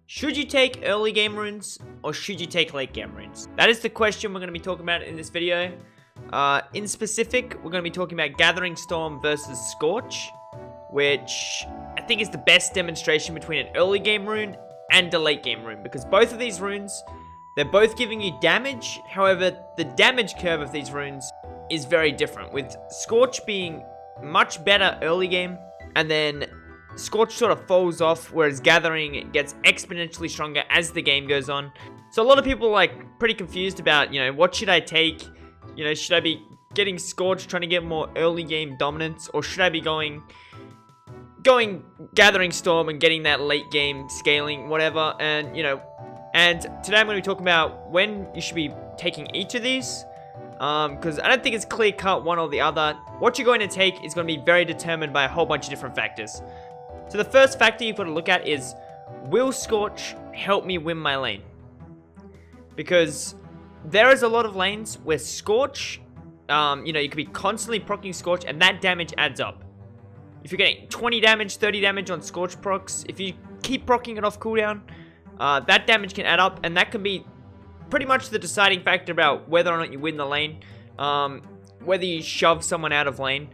Should you take early game runes or should you take late game runes? That is the question we're going to be talking about in this video. In specific, we're going to be talking about Gathering Storm versus Scorch, which I think is the best demonstration between an early game rune and a late game rune, because both of these runes, they're both giving you damage. However, the damage curve of these runes is very different, with Scorch being much better early game, and then Scorch sort of falls off, whereas Gathering gets exponentially stronger as the game goes on. So a lot of people are pretty confused about, what should I take? Should I be getting Scorch, trying to get more early game dominance, or should I be going Gathering Storm and getting that late game scaling, whatever? And today I'm going to be talking about when you should be taking each of these, because I don't think it's clear cut one or the other. What you're going to take is going to be very determined by a whole bunch of different factors. So the first factor you've got to look at is, will Scorch help me win my lane? Because there is a lot of lanes where Scorch, you could be constantly proccing Scorch and that damage adds up. If you're getting 20 damage, 30 damage on Scorch procs, if you keep proccing it off cooldown, that damage can add up, and that can be pretty much the deciding factor about whether or not you win the lane, whether you shove someone out of lane,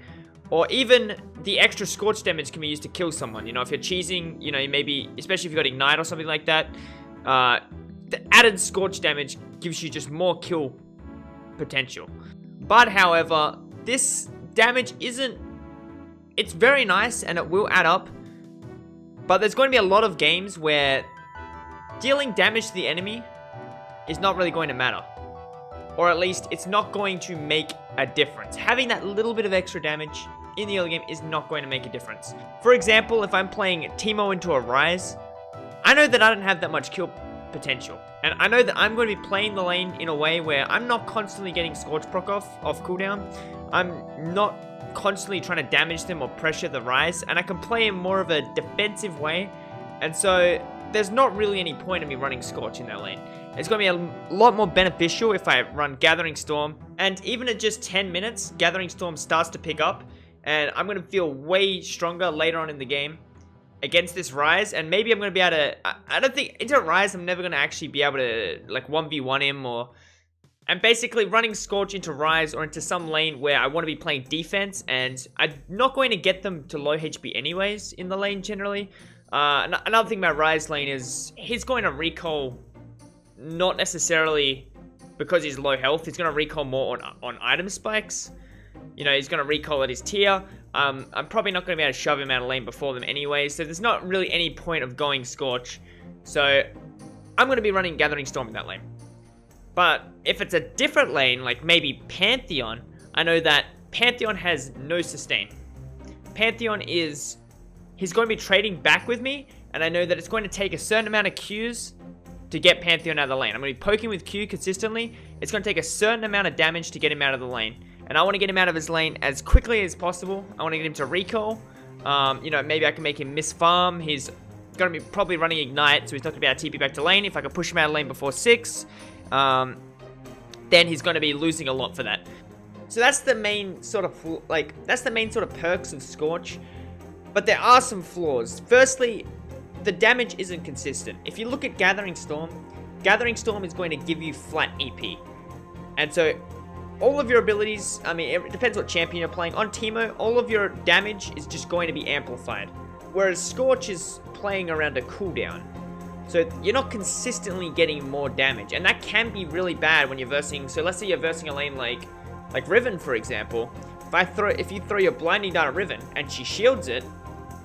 or even the extra Scorch damage can be used to kill someone. If you're cheesing, maybe, especially if you've got Ignite or something like that, the added Scorch damage gives you just more kill potential. But, however, this damage it's very nice and it will add up, but there's going to be a lot of games where dealing damage to the enemy is not really going to matter. Or at least, it's not going to make a difference. Having that little bit of extra damage in the early game is not going to make a difference. For example, if I'm playing Teemo into a Rise, I know that I don't have that much kill potential. And I know that I'm going to be playing the lane in a way where I'm not constantly getting Scorch proc off cooldown. I'm not constantly trying to damage them or pressure the Rise. And I can play in more of a defensive way. And so there's not really any point in me running Scorch in that lane. It's going to be a lot more beneficial if I run Gathering Storm. And even at just 10 minutes, Gathering Storm starts to pick up. And I'm going to feel way stronger later on in the game against this Rise. And maybe I'm going to be able to... I don't think... Into Rise, I'm never going to actually be able to 1v1 him or... And basically running Scorch into Rise or into some lane where I want to be playing defense. And I'm not going to get them to low HP anyways in the lane generally. Another thing about Rise lane is he's going to recall... Not necessarily because he's low health. He's going to recall more on item spikes. He's going to recall at his tier. I'm probably not going to be able to shove him out of lane before them anyway. So there's not really any point of going Scorch. So I'm going to be running Gathering Storm in that lane. But if it's a different lane, like maybe Pantheon, I know that Pantheon has no sustain. Pantheon he's going to be trading back with me. And I know that it's going to take a certain amount of Qs to get Pantheon out of the lane. I'm going to be poking with Q consistently. It's going to take a certain amount of damage to get him out of the lane. And I want to get him out of his lane as quickly as possible. I want to get him to recall. Maybe I can make him miss farm. He's going to be probably running Ignite, so he's not going to be able to TP back to lane. If I can push him out of lane before 6, then he's going to be losing a lot for that. So that's the main sort of perks of Scorch. But there are some flaws. Firstly, the damage isn't consistent. If you look at Gathering Storm is going to give you flat EP. And so, all of your abilities, it depends what champion you're playing. On Teemo, all of your damage is just going to be amplified. Whereas Scorch is playing around a cooldown. So, you're not consistently getting more damage. And that can be really bad when you're versing. So, let's say you're versing a lane like Riven, for example. If you throw your Blinding Dart at Riven and she shields it,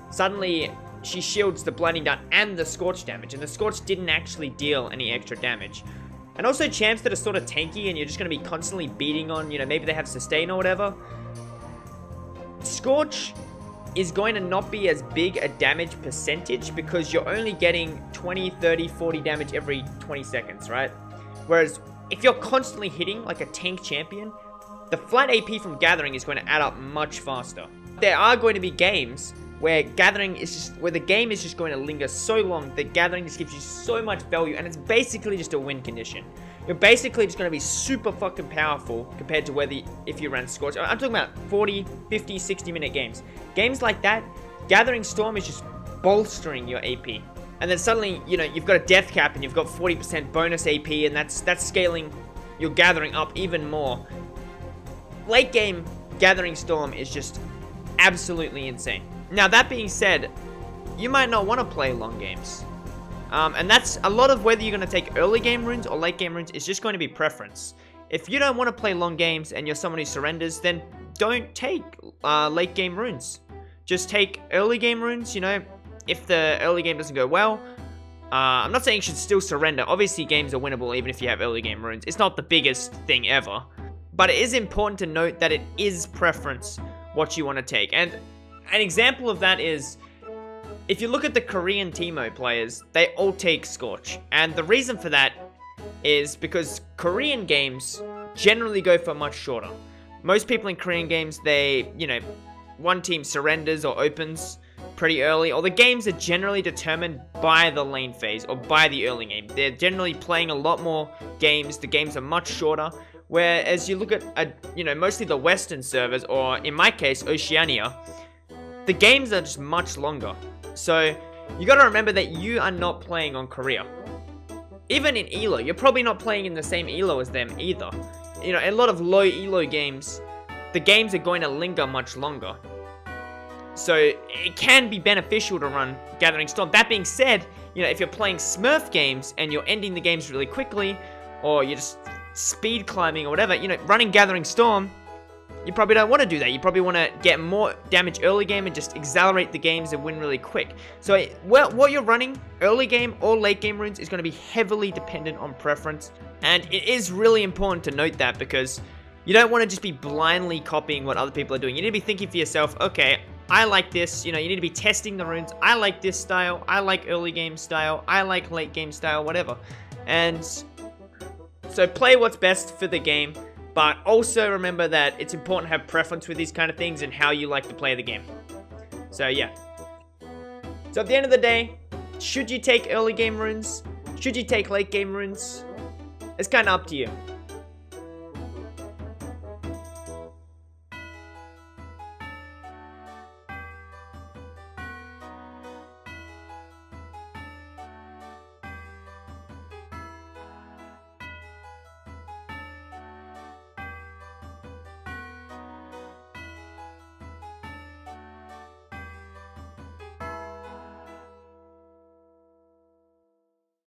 suddenly she shields the Blinding Dart and the Scorch damage, and the Scorch didn't actually deal any extra damage. And also champs that are sort of tanky and you're just going to be constantly beating on, maybe they have sustain or whatever. Scorch is going to not be as big a damage percentage because you're only getting 20, 30, 40 damage every 20 seconds, right? Whereas if you're constantly hitting like a tank champion, the flat AP from Gathering is going to add up much faster. There are going to be games where the game is just going to linger so long that Gathering just gives you so much value, and it's basically just a win condition. You're basically just going to be super fucking powerful compared to if you ran Scorch. I'm talking about 40, 50, 60-minute games. Games like that, Gathering Storm is just bolstering your AP. and then suddenly, you know, you've got a death cap and you've got 40% bonus AP, and that's scaling your gathering up even more. Late game Gathering Storm is just absolutely insane. Now, that being said, you might not want to play long games. And that's a lot of whether you're going to take early game runes or late game runes is just going to be preference. If you don't want to play long games and you're someone who surrenders, then don't take late game runes. Just take early game runes, you know, if the early game doesn't go well. I'm not saying you should still surrender. Obviously, games are winnable even if you have early game runes. It's not the biggest thing ever. But it is important to note that it is preference what you want to take. And an example of that is, if you look at the Korean Teemo players, they all take Scorch. And the reason for that is because Korean games generally go for much shorter. Most people in Korean games, they, you know, one team surrenders or opens pretty early, or the games are generally determined by the lane phase or by the early game. They're generally playing a lot more games. The games are much shorter. Whereas you look at, you know, mostly the Western servers, or in my case, Oceania, the games are just much longer. So you gotta remember that you are not playing on Korea. Even in ELO, you're probably not playing in the same ELO as them either. You know, a lot of low ELO games, the games are going to linger much longer. So it can be beneficial to run Gathering Storm. That being said, you know, if you're playing Smurf games and you're ending the games really quickly, or you're just speed climbing or whatever, you know, running Gathering Storm, you probably don't want to do that. You probably want to get more damage early game and just accelerate the games and win really quick. So what you're running, early game or late game runes, is going to be heavily dependent on preference. And it is really important to note that, because you don't want to just be blindly copying what other people are doing. You need to be thinking for yourself, okay, I like this. You know, you need to be testing the runes. I like this style. I like early game style. I like late game style, whatever. And so play what's best for the game. But also remember that it's important to have preference with these kind of things and how you like to play the game. So yeah. So at the end of the day, should you take early game runes? Should you take late game runes? It's kind of up to you.